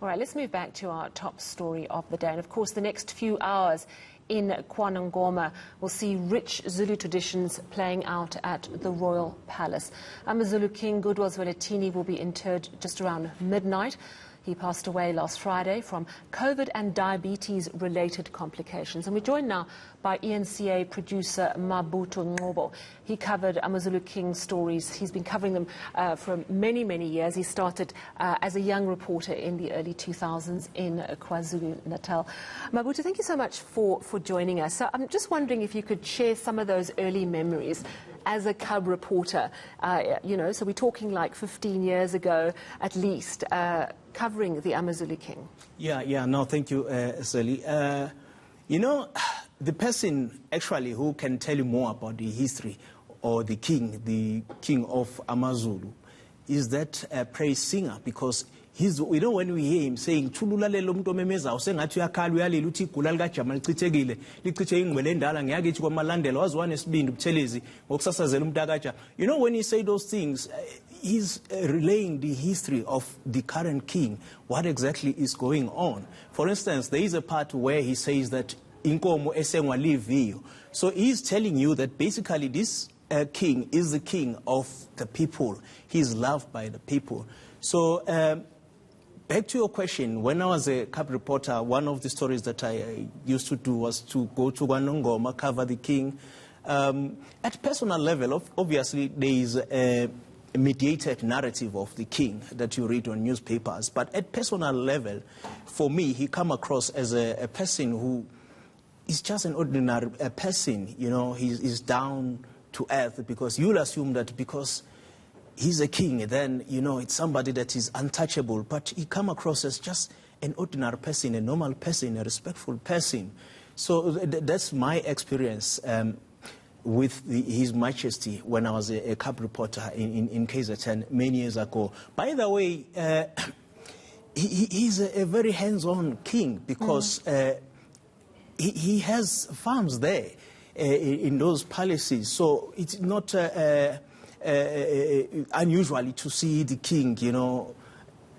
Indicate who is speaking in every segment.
Speaker 1: All right, let's move back to our top story of the day. And of course, the next few hours in KwaNongoma will see rich Zulu traditions playing out at the Royal Palace. AmaZulu King Goodwill Zwelithini will be interred just around midnight. He passed away last Friday from COVID and diabetes-related complications. And we're joined now by ENCA producer Mabuto Ngobo. He covered AmaZulu King stories. He's been covering them for many, many years. He started as a young reporter in the early 2000s in KwaZulu-Natal. Mabuto, thank you so much for joining us. So I'm just wondering if you could share some of those early memories as a cub reporter. So we're talking like 15 years ago at least, covering the AmaZulu King.
Speaker 2: No, thank you, Sally. The person actually who can tell you more about the history or the king of AmaZulu is that praise singer, because when we hear him saying "Chululalelo umuntu omemeza usengathi uyakhala uyalela uthi igula likaJama lichithekile lichithe ingcwele endala ngiyakithi kwamalandela waziwana esibindi ubuthelezi ngokusasazela umntakaja." When he say those things, he's relaying the history of the current king, what exactly is going on. For instance, there is a part where he says that inkomo esengwa liviyo. So he's telling you that basically this king is the king of the people. He's loved by the people. So back to your question, when I was a cub reporter, one of the stories that I used to do was to go to KwaNongoma, cover the king. At personal level, obviously, there is a mediated narrative of the king that you read on newspapers. But at personal level, for me, he come across as a person who is just an ordinary person. He's down to earth, because you'll assume that because he's a king, then, it's somebody that is untouchable. But he come across as just an ordinary person, a normal person, a respectful person. So that's my experience with His Majesty when I was a cub reporter in KZN many years ago. By the way, he's a very hands-on king, because he has farms there in those palaces. So it's not unusual to see the king,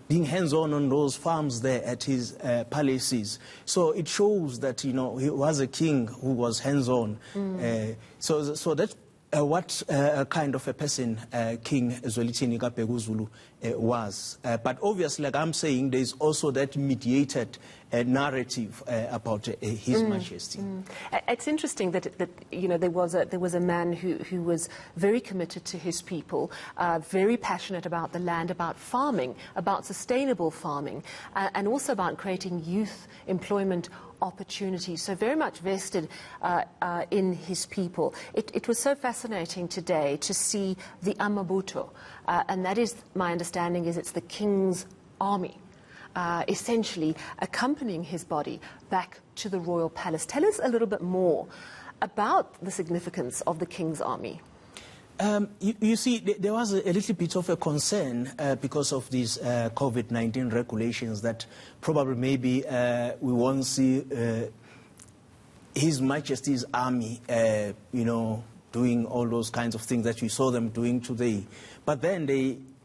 Speaker 2: being hands-on on those farms there at his palaces. So it shows that, he was a king who was hands-on. So that's what kind of a person King Zwelithini Zulu was. But obviously, like I'm saying, there's also that mediated narrative about His Majesty.
Speaker 1: It's interesting that there was a man who was very committed to his people, very passionate about the land, about farming, about sustainable farming, and also about creating youth employment opportunities, so very much vested in his people. It was so fascinating today to see the Amabuto, and that is, my understanding is it's the king's army, essentially accompanying his body back to the royal palace. Tell us a little bit more about the significance of the king's army.
Speaker 2: You see, there was a little bit of a concern because of these COVID-19 regulations that probably maybe we won't see His Majesty's army, doing all those kinds of things that we saw them doing today. But then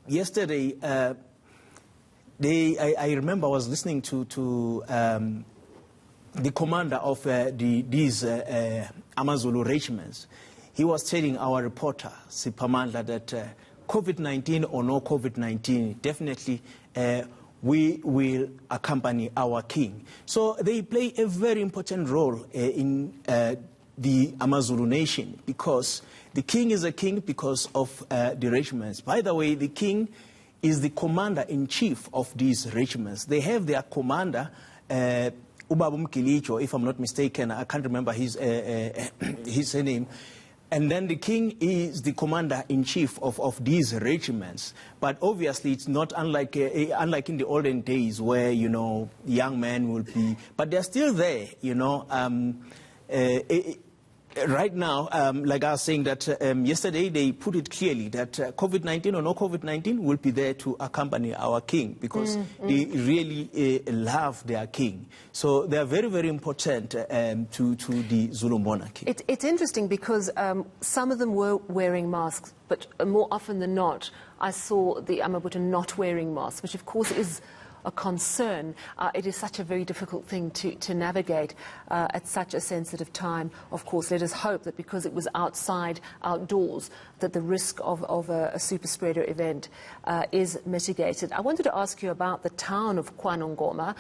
Speaker 2: yesterday, I remember I was listening to the commander of these AmaZulu regiments. He was telling our reporter, samabandla, that COVID-19 or no COVID-19, definitely we will accompany our king. So they play a very important role in the AmaZulu nation, because the king is a king because of the regiments. By the way, the king is the commander-in-chief of these regiments. They have their commander, Ubaba Mkilicho, if I'm not mistaken. I can't remember his name. And then the king is the commander-in-chief of these regiments. But obviously, it's not unlike in the olden days where, young men will be. But they're still there, Right now, like I was saying that yesterday, they put it clearly that COVID-19 or no COVID-19 will be there to accompany our king, because they really love their king. So they are very, very important to the Zulu monarchy.
Speaker 1: It's interesting because some of them were wearing masks, but more often than not, I saw the Amabuto not wearing masks, which of course is a concern. It is such a very difficult thing to navigate at such a sensitive time. Of course, let us hope that because it was outdoors, that the risk of a super spreader event is mitigated. I wanted to ask you about the town of KwaNongoma.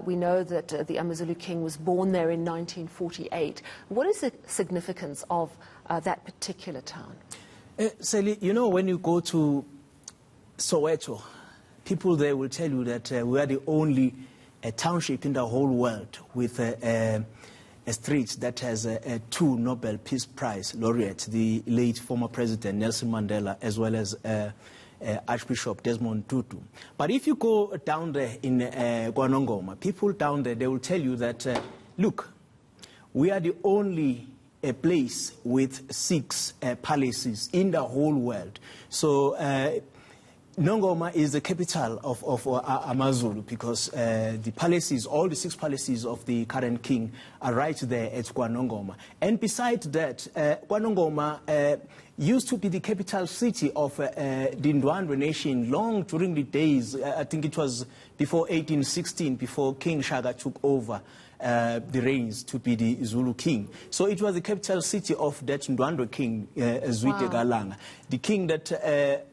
Speaker 1: We know that the AmaZulu King was born there in 1948. What is the significance of that particular town?
Speaker 2: Sally, you know, when you go to Soweto, people there will tell you that we are the only township in the whole world with a street that has two Nobel Peace Prize laureates, the late former President Nelson Mandela, as well as Archbishop Desmond Tutu. But if you go down there in KwaNongoma, people down there, they will tell you that, look, we are the only place with 6 palaces in the whole world. So Nongoma is the capital of AmaZulu because the palaces, all the 6 palaces of the current king are right there at KwaNongoma. And besides that, KwaNongoma used to be the capital city of the Ndwandwe nation long during the days, I think it was before 1816, before King Shaka took over the reigns to be the Zulu king. So it was the capital city of that Ndwandwe king, Zwide Galanga, the king that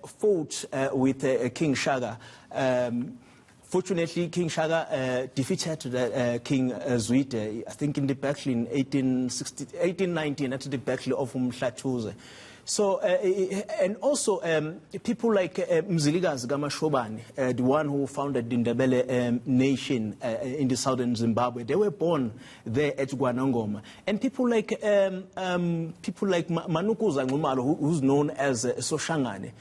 Speaker 2: fought with King Shaka. Fortunately, King Shaka defeated King Zwide, I think in the battle in 1819, at the battle of Umhlatuze. So, and also people like Mzilikazi Gamashobane, the one who founded the Ndebele nation in the southern Zimbabwe, they were born there at KwaNongoma. And people like Manukuza Ngumalo, who's known as Soshangane,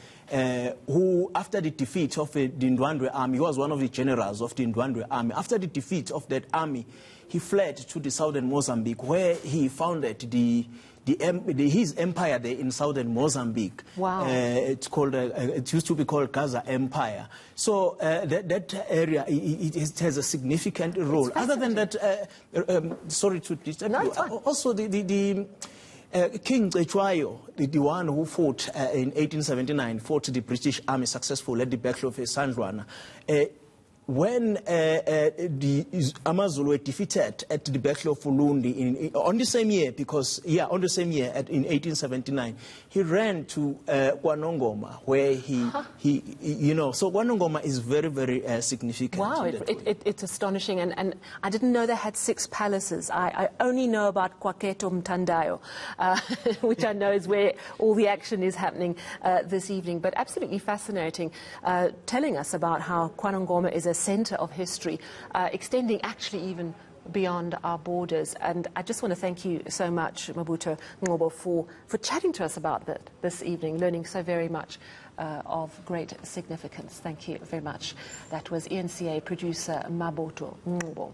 Speaker 2: who, after the defeat of the Ndwandwe army, he was one of the generals of the Ndwandwe army. After the defeat of that army, he fled to the southern Mozambique, where he founded his empire there in southern Mozambique.
Speaker 1: Wow.
Speaker 2: It used to be called Gaza Empire. So that area, it has a significant role. Other than that, sorry to disturb you. Also, the King Zwelithini, the one who fought in 1879, fought the British army successfully at the Battle of Sandwana. When the AmaZulu were defeated at the Battle of Ulundi on the same year, on the same year in 1879, he ran to KwaNongoma, where so KwaNongoma is very, very significant.
Speaker 1: Wow, it's astonishing, and I didn't know they had 6 palaces. I only know about Kwaketo Mtandayo, which I know is where all the action is happening this evening, but absolutely fascinating, telling us about how KwaNongoma is a centre of history, extending actually even beyond our borders. And I just want to thank you so much, Mabuto Ngobo, for chatting to us about that this evening, learning so very much of great significance. Thank you very much. That was ENCA producer Mabuto Ngobo.